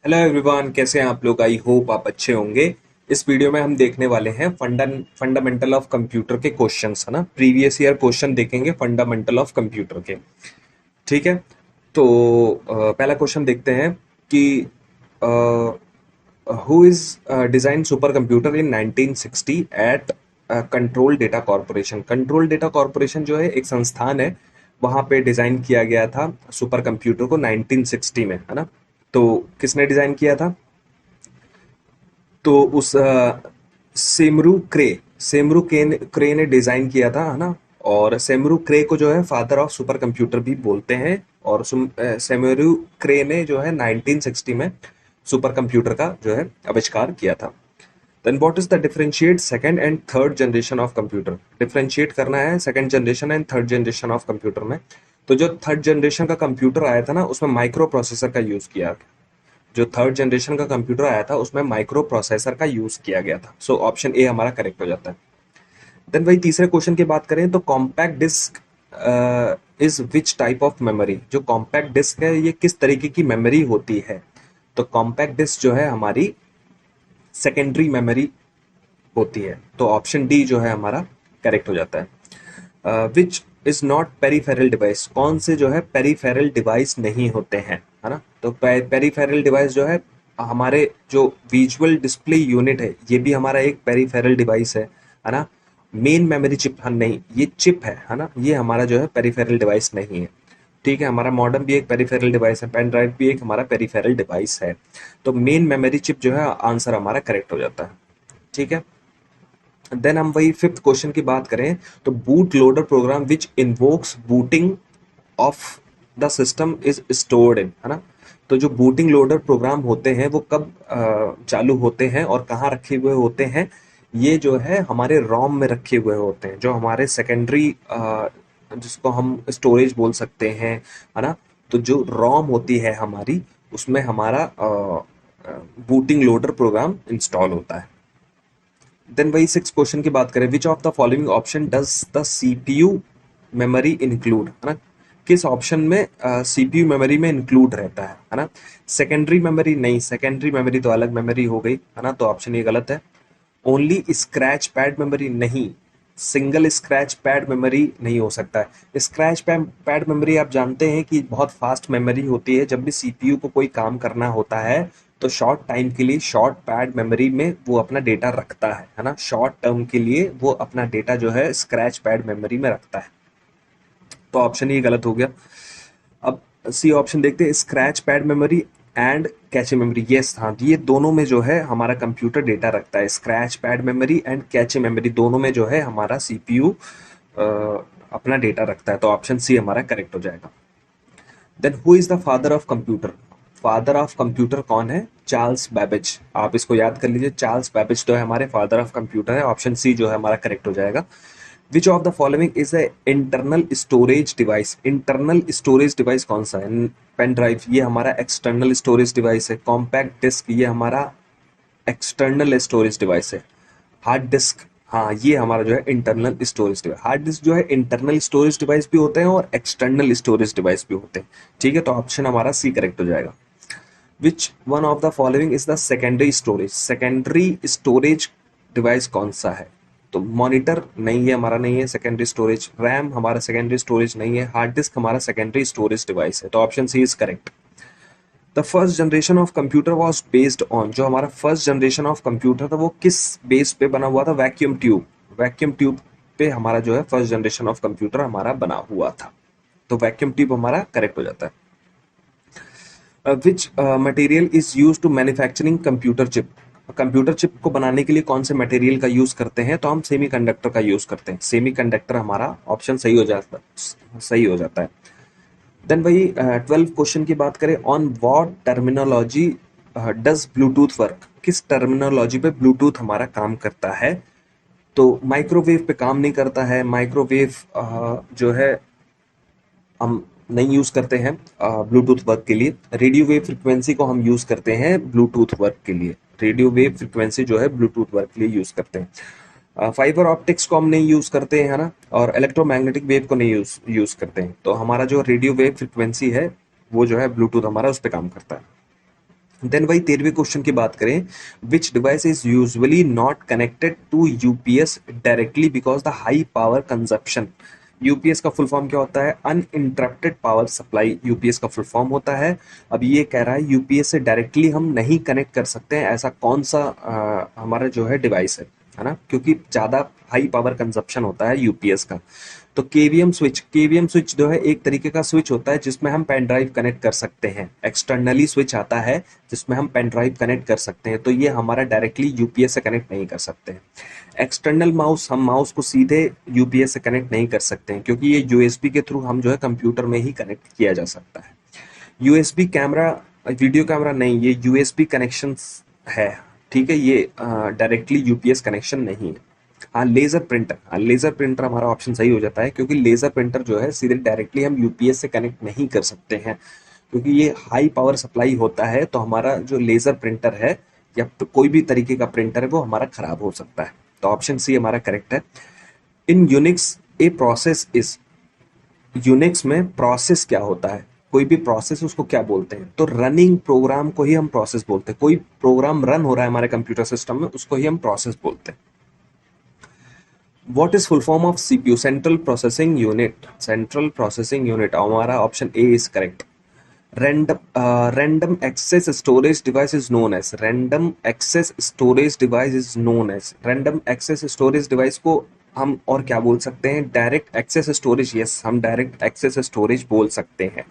Hello everyone, कैसे हैं आप लोग। आई होप आप अच्छे होंगे। इस वीडियो में हम देखने वाले हैं फंडामेंटल ऑफ कंप्यूटर के क्वेश्चंस, है ना। प्रीवियस ईयर क्वेश्चन देखेंगे फंडामेंटल ऑफ कंप्यूटर के। ठीक है। तो पहला क्वेश्चन देखते हैं कि who is design super computer in 1960 at control data corporation. Control data corporation जो है एक संस्थान है, वहां पे डिजाइन किया गया था सुपर कंप्यूटर को 1960 में, है ना। तो किसने डिजाइन किया था? तो उस सेमरू क्रे ने डिजाइन किया था, है ना। और सेमरू क्रे को जो है फादर ऑफ सुपर कंप्यूटर भी बोलते हैं। और सेमरू क्रे ने जो है 1960 में सुपर कंप्यूटर का जो है आविष्कार किया था। Then what is the differentiate second and third generation of computer. Differentiate करना है second generation and third generation of computer में। तो जो थर्ड जनरेशन का कंप्यूटर आया था ना, उसमें माइक्रो प्रोसेसर का यूज किया। जो थर्ड जनरेशन का कंप्यूटर आया था उसमें माइक्रो प्रोसेसर का यूज किया गया था। सो ऑप्शन ए हमारा करेक्ट हो जाता है। देन वही तीसरे क्वेश्चन की बात करें तो compact disc is which type of memory. जो कॉम्पैक्ट डिस्क है ये किस तरीके की मेमोरी होती है? तो कॉम्पैक्ट डिस्क जो है हमारी सेकेंडरी मेमोरी होती है। तो ऑप्शन डी जो है हमारा करेक्ट हो जाता है। Which is not peripheral device. कौन से जो है पेरीफेरल डिवाइस नहीं होते हैं, है ना। तो पेरीफेरल डिवाइस जो है हमारे जो विजुअल डिस्प्ले यूनिट है, ये भी हमारा एक पेरीफेरल डिवाइस है ना। मेन मेमोरी चिप नहीं, ये चिप है ना। ये हमारा जो है पेरीफेरल डिवाइस नहीं है। ठीक है, हमारा मॉडेम भी एक पेरीफेरल डिवाइस है, पेन ड्राइव भी एक हमारा पेरीफेरल डिवाइस है। तो मेन मेमोरी चिप जो है आंसर हमारा करेक्ट हो जाता है। ठीक है। देन हम वही फिफ्थ क्वेश्चन की बात करें तो boot loader program which invokes booting of the system is stored in, है ना। तो जो बूटिंग लोडर प्रोग्राम होते हैं वो कब चालू होते हैं और कहाँ रखे हुए होते हैं? ये जो है हमारे रोम में रखे हुए होते हैं, जो हमारे सेकेंडरी जिसको हम स्टोरेज बोल सकते हैं, है ना। तो जो रोम होती है हमारी, उसमें हमारा बूटिंग लोडर प्रोग्राम इंस्टॉल होता है। देन वही सिक्स क्वेश्चन की बात करें, which of the following option does the CPU memory include, है ना। किस ऑप्शन में सीपीयू मेमोरी में इंक्लूड रहता है ना। सेकेंडरी मेमोरी नहीं, सेकेंडरी मेमोरी तो अलग मेमोरी हो गई, है ना। तो ऑप्शन ये गलत है। ओनली स्क्रैच पैड मेमोरी नहीं, सिंगल स्क्रैच पैड मेमोरी नहीं हो सकता है। स्क्रैच पैड मेमोरी आप जानते हैं कि बहुत फास्ट मेमोरी होती है। जब भी सीपीयू को कोई काम करना होता है तो शॉर्ट टाइम के लिए शॉर्ट पैड मेमोरी में वो अपना डेटा रखता है ना। शॉर्ट टर्म के लिए वो अपना डेटा जो है स्क्रैच पैड मेमोरी में रखता है। तो ऑप्शन ये गलत हो गया। अब सी ऑप्शन देखते हैं, scratch pad memory and cache memory. Yes, हाँ, ये दोनों में जो है हमारा कंप्यूटर डेटा रखता है। Scratch pad memory and cache memory दोनों में जो है हमारा सीपीयू अपना डेटा रखता है। तो ऑप्शन सी हमारा करेक्ट हो जाएगा। Then who is the father of computer. Father of computer कौन है? Charles Babbage. आप इसको याद कर लीजिए, चार्ल्स बेबेज जो है हमारे फादर ऑफ कंप्यूटर है। ऑप्शन सी जो है हमारा करेक्ट हो जाएगा। विच of the following is a internal storage device. Internal storage device कौन सा है? पेन ड्राइव ये हमारा एक्सटर्नल स्टोरेज डिवाइस है। कॉम्पैक्ट डिस्क ये हमारा एक्सटर्नल स्टोरेज डिवाइस है। हार्ड डिस्क, हाँ, ये हमारा जो है internal storage device. Hard disk जो है इंटरनल स्टोरेज डिवाइस भी होते हैं और एक्सटर्नल स्टोरेज डिवाइस भी होते हैं। ठीक है, तो ऑप्शन हमारा सी करेक्ट हो जाएगा। विच one of the following is the secondary storage. Secondary storage device कौन सा है? तो मॉनिटर नहीं है, हमारा नहीं है सेकेंडरी स्टोरेज। रैम हमारा सेकेंडरी स्टोरेज नहीं है। हार्ड डिस्क हमारा सेकेंडरी स्टोरेज डिवाइस है। तो option C is correct. The first generation of computer was based on. जो हमारा फर्स्ट जनरेशन ऑफ कंप्यूटर था वो किस बेस पे बना हुआ था? Vacuum tube. वैक्यूम ट्यूब पे हमारा जो है फर्स्ट जनरेशन ऑफ कंप्यूटर हमारा बना हुआ था। तो वैक्यूम ट्यूब हमारा करेक्ट हो जाता है। Which material is use to manufacturing computer chip. Computer chip को बनाने के लिए कौन से मटेरियल का यूज करते हैं? तो हम सेमीकंडक्टर का यूज करते हैं। सेमीकंडक्टर हमारा ऑप्शन सही हो जाता है। देन वही 12 क्वेश्चन की बात करें, on what terminology does Bluetooth work. किस टर्मिनोलॉजी पे ब्लूटूथ हमारा काम करता है? तो माइक्रोवेव पे काम नहीं करता है। माइक्रोवेव जो है हम नहीं यूज करते हैं ब्लूटूथ वर्क के लिए। रेडियो वेव फ्रिक्वेंसी को हम यूज करते हैं ब्लूटूथ वर्क के लिए। रेडियो वेव फ्रिक्वेंसी जो है ब्लूटूथ वर्क के लिए यूज करते हैं। फाइबर ऑप्टिक्स को हम नहीं यूज करते हैं, है ना। और इलेक्ट्रोमैग्नेटिक वेव को नहीं यूज करते हैं। तो हमारा जो रेडियो वेव फ्रिक्वेंसी है वो जो है ब्लूटूथ हमारा उस पर काम करता है। देन वही 13वें क्वेश्चन की बात करें, which device is usually not connected to UPS directly because the high power consumption. UPS का फुल फॉर्म क्या होता है? अनइंटरप्टेड पावर सप्लाई यूपीएस का फुल फॉर्म होता है। अब ये कह रहा है यूपीएस से डायरेक्टली हम नहीं कनेक्ट कर सकते हैं, ऐसा कौन सा हमारा जो है डिवाइस है ना, क्योंकि ज्यादा हाई पावर कंजप्शन होता है यूपीएस का। तो केवीएम स्विच जो है एक तरीके का स्विच होता है जिसमें हम पेन ड्राइव कनेक्ट कर सकते हैं। एक्सटर्नली स्विच आता है जिसमें हम पेन ड्राइव कनेक्ट कर सकते हैं, तो ये हमारा डायरेक्टली यूपीएस से कनेक्ट नहीं कर सकते हैं। एक्सटर्नल माउस, हम माउस को सीधे यूपीएस से कनेक्ट नहीं कर सकते हैं क्योंकि ये यूएसबी के थ्रू हम जो है कंप्यूटर में ही कनेक्ट किया जा सकता है। यूएसबी कैमरा, वीडियो कैमरा नहीं, ये यूएसबी कनेक्शन है, ठीक है, ये डायरेक्टली यूपीएस कनेक्शन नहीं है। हाँ लेजर प्रिंटर, हाँ लेजर प्रिंटर हमारा ऑप्शन सही हो जाता है क्योंकि लेजर प्रिंटर जो है सीधे डायरेक्टली हम यूपीएस से कनेक्ट नहीं कर सकते हैं, क्योंकि ये हाई पावर सप्लाई होता है, तो हमारा जो लेजर प्रिंटर है या कोई भी तरीके का प्रिंटर है वो हमारा खराब हो सकता है। तो ऑप्शन सी हमारा करेक्ट है। इन Unix a process is, Unix में प्रोसेस क्या होता है? कोई भी प्रोसेस उसको क्या बोलते हैं? तो रनिंग प्रोग्राम को ही हम प्रोसेस बोलते हैं। कोई प्रोग्राम रन हो रहा है हमारे कंप्यूटर सिस्टम में उसको ही हम प्रोसेस बोलते हैं। What is full form of CPU? Central processing unit, central processing unit, हमारा option A is correct. Random access storage device is known as, random access storage device is known as, random access storage device को हम और क्या बोल सकते हैं? Direct access storage, yes हम direct access storage बोल सकते हैं।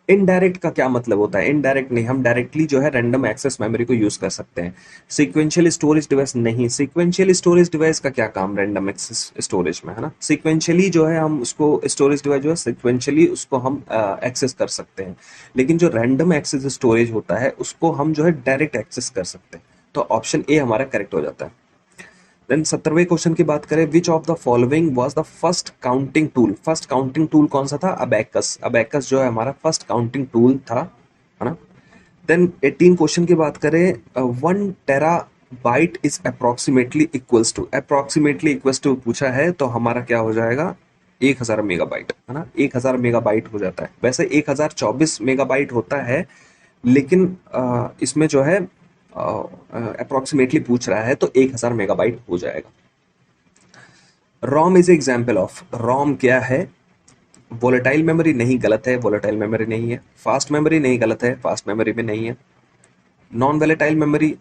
इनडायरेक्ट का क्या मतलब होता है? इनडायरेक्ट नहीं, हम डायरेक्टली जो है रैंडम एक्सेस मेमोरी को यूज कर सकते हैं। सीक्वेंशियल स्टोरेज डिवाइस नहीं, सीक्वेंशियल स्टोरेज डिवाइस का क्या काम रैंडम एक्सेस स्टोरेज में, है ना। सीक्वेंशियली जो है हम उसको स्टोरेज डिवाइस जो है सीक्वेंशियली उसको हम एक्सेस कर सकते हैं, लेकिन जो रैंडम एक्सेस स्टोरेज होता है उसको हम जो है डायरेक्ट एक्सेस कर सकते हैं। तो ऑप्शन ए हमारा करेक्ट हो जाता है। देन 17वें क्वेश्चन की बात करें, which of the following was the first counting tool? First counting tool कौन सा था? अबेकस, अबेकस जो है हमारा फर्स्ट काउंटिंग टूल था, है ना। देन 18 क्वेश्चन की बात करें, 1 terabyte is approximately equals to, approximately equals to पूछा है तो हमारा क्या हो जाएगा? 1000 मेगाबाइट, है ना। 1000 मेगाबाइट हो जाता है, वैसे 1024 मेगाबाइट होता है, लेकिन इसमें जो है अप्रोक्सीमेटली पूछ रहा है तो 1000 मेगाबाइट हो जाएगा। रोम इज एग्जाम्पल ऑफ, रोम क्या है? वोलेटाइल मेमोरी नहीं, गलत है, वोलेटाइल मेमोरी नहीं है। फास्ट मेमोरी नहीं, गलत है, फास्ट मेमोरी में नहीं है। Non volatile memory,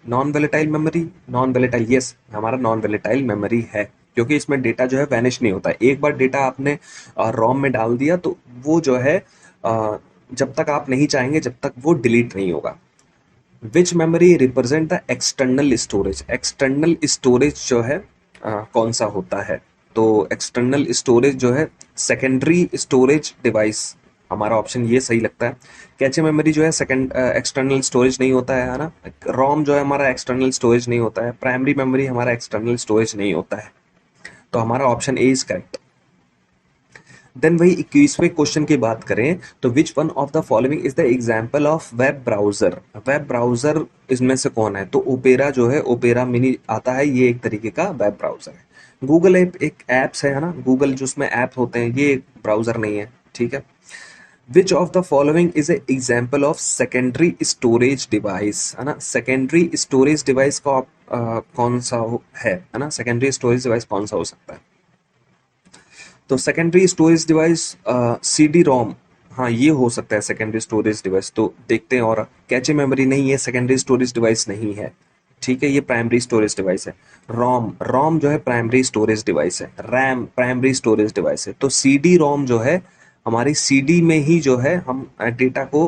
non volatile memory, non volatile, yes हमारा नॉन वेलेटाइल मेमोरी है, क्योंकि इसमें डेटा जो है वैनिश नहीं होता है। एक बार डेटा आपने रोम में डाल दिया तो वो जो है जब तक आप नहीं चाहेंगे जब तक वो डिलीट नहीं होगा। Which memory represent the external storage? External storage जो है कौन सा होता है? तो एक्सटर्नल स्टोरेज जो है सेकेंडरी स्टोरेज डिवाइस, हमारा ऑप्शन ये सही लगता है। कैचे मेमोरी जो है सेकंड एक्सटर्नल स्टोरेज नहीं होता है ना। रोम जो है हमारा एक्सटर्नल स्टोरेज नहीं होता है। प्राइमरी मेमोरी हमारा एक्सटर्नल स्टोरेज नहीं होता है, तो हमारा option A is correct. Then वही 21वें क्वेश्चन की बात करें तो which one of the following is the example of web browser? Web browser इसमें से कौन है? तो ओपेरा जो है, ओपेरा मिनी आता है, ये एक तरीके का वेब ब्राउजर है। गूगल ऐप एक ऐप्स है ना, गूगल जो उसमें ऐप होते हैं, ये एक ब्राउजर नहीं है, ठीक है। विच of the following is a example of secondary storage device, है ना। सेकेंडरी स्टोरेज डिवाइस का कौन सा है ना, सेकेंडरी स्टोरेज डिवाइस कौन सा हो सकता है? तो secondary storage device CD ROM, हाँ ये हो सकता है सेकेंडरी स्टोरेज डिवाइस। तो देखते हैं, और कैचे मेमोरी नहीं है, सेकेंडरी स्टोरेज डिवाइस नहीं है, ठीक है, ये प्राइमरी स्टोरेज डिवाइस है। रोम, रोम जो है प्राइमरी स्टोरेज डिवाइस है। रैम प्राइमरी स्टोरेज डिवाइस है। तो सीडी रोम जो है हमारी सीडी में ही जो है हम डेटा को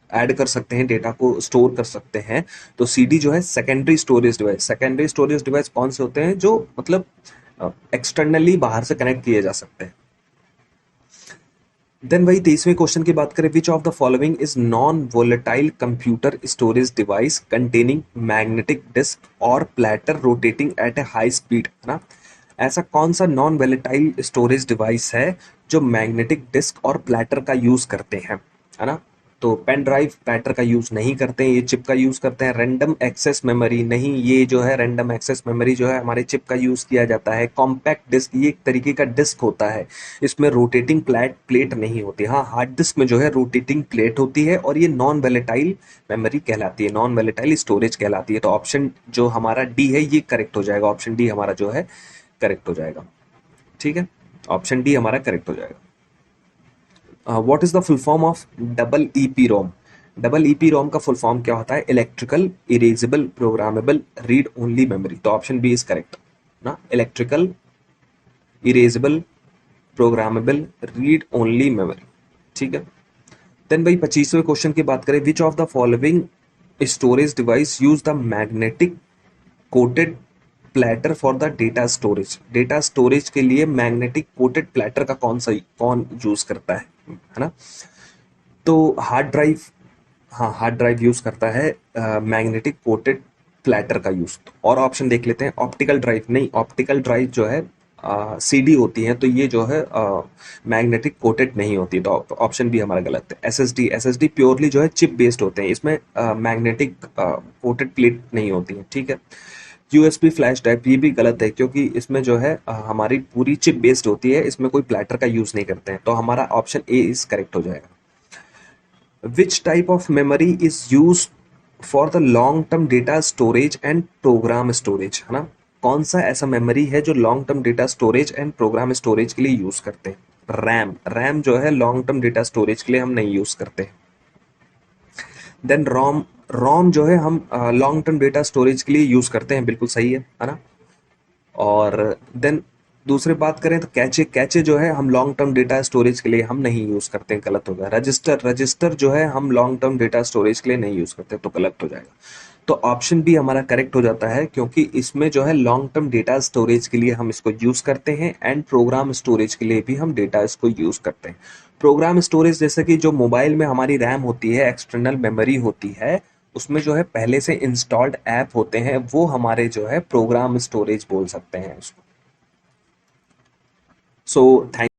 ऐड कर सकते हैं, डेटा को स्टोर कर सकते हैं। तो सीडी जो है secondary storage device. Secondary storage device कौन से होते हैं? जो मतलब एक्सटर्नली बाहर से कनेक्ट किए जा सकते हैं। देन वही 23वें क्वेश्चन की बात करें, which of the following is non volatile computer storage device containing magnetic disk और platter rotating at a high speed, है ना। ऐसा कौन सा नॉन वोलेटाइल स्टोरेज डिवाइस है जो मैग्नेटिक डिस्क और प्लेटर का यूज करते हैं, है ना। तो पेन ड्राइव प्लेटर का यूज नहीं करते हैं, ये चिप का यूज करते हैं। रैंडम एक्सेस मेमोरी नहीं, ये जो है रैंडम एक्सेस मेमोरी जो है हमारे चिप का यूज किया जाता है। कॉम्पैक्ट डिस्क, ये एक तरीके का डिस्क होता है, इसमें रोटेटिंग प्लेट नहीं होती। हाँ, हार्ड डिस्क में जो है रोटेटिंग प्लेट होती है, और ये नॉन वोलेटाइल मेमोरी कहलाती है, नॉन वोलेटाइल स्टोरेज कहलाती है। तो ऑप्शन जो हमारा डी है ये करेक्ट हो जाएगा, ऑप्शन डी हमारा जो है करेक्ट हो जाएगा। ठीक है, ऑप्शन डी हमारा करेक्ट हो जाएगा। What is the full form of double EP ROM? Double EP ROM का फुल फॉर्म क्या होता है? Electrical erasable programmable read only memory. तो ऑप्शन बी इज करेक्ट ना, electrical erasable programmable read only memory. ठीक है। देन भाई 25वें क्वेश्चन की बात करें, which of the following storage device use the magnetic coated platter for the data storage? Data storage के लिए मैग्नेटिक कोटेड प्लेटर का कौन यूज करता है ना? तो हार्ड ड्राइव, हाँ हार्ड ड्राइव यूज करता है मैग्नेटिक कोटेड प्लेटर का यूज। और ऑप्शन देख लेते हैं, ऑप्टिकल ड्राइव नहीं, ऑप्टिकल ड्राइव जो है सीडी होती है, तो ये जो है मैग्नेटिक कोटेड नहीं होती। तो ऑप्शन बी हमारा गलत है। एसएसडी, एसएसडी प्योरली जो है चिप बेस्ड होते हैं, इसमें मैग्नेटिक कोटेड प्लेट नहीं होती है। ठीक है। यूएसबी फ्लैश ड्राइव, ये भी गलत है, क्योंकि इसमें जो है हमारी पूरी चिप बेस्ड होती है, इसमें कोई प्लेटर का यूज नहीं करते हैं। तो हमारा ऑप्शन ए इज करेक्ट हो जाएगा। Which type of memory is used for the long term data storage and program storage? है ना, कौन सा ऐसा मेमोरी है जो long term data storage and program storage के लिए यूज करते हैं? रैम, रैम जो है लॉन्ग टर्म डेटा स्टोरेज के लिए हम नहीं यूज करते। देन रोम, रोम जो है हम लॉन्ग टर्म डेटा स्टोरेज के लिए यूज करते हैं, बिल्कुल सही है ना। और देन दूसरी बात करें तो कैचे, कैचे जो है हम लॉन्ग टर्म डेटा स्टोरेज के लिए हम नहीं यूज करते हैं, गलत हो गया। रजिस्टर, रजिस्टर जो है हम लॉन्ग टर्म डेटा स्टोरेज के लिए नहीं यूज करते, तो गलत हो जाएगा। तो ऑप्शन बी हमारा करेक्ट हो जाता है, क्योंकि इसमें जो है लॉन्ग टर्म डेटा स्टोरेज के लिए हम इसको यूज करते हैं, एंड प्रोग्राम स्टोरेज के लिए भी हम डेटा इसको यूज करते हैं। प्रोग्राम स्टोरेज जैसे कि जो मोबाइल में हमारी रैम होती है, एक्सटर्नल मेमोरी होती है, उसमें जो है पहले से इंस्टॉल्ड ऐप होते हैं, वो हमारे जो है प्रोग्राम स्टोरेज बोल सकते हैं उसको। So thank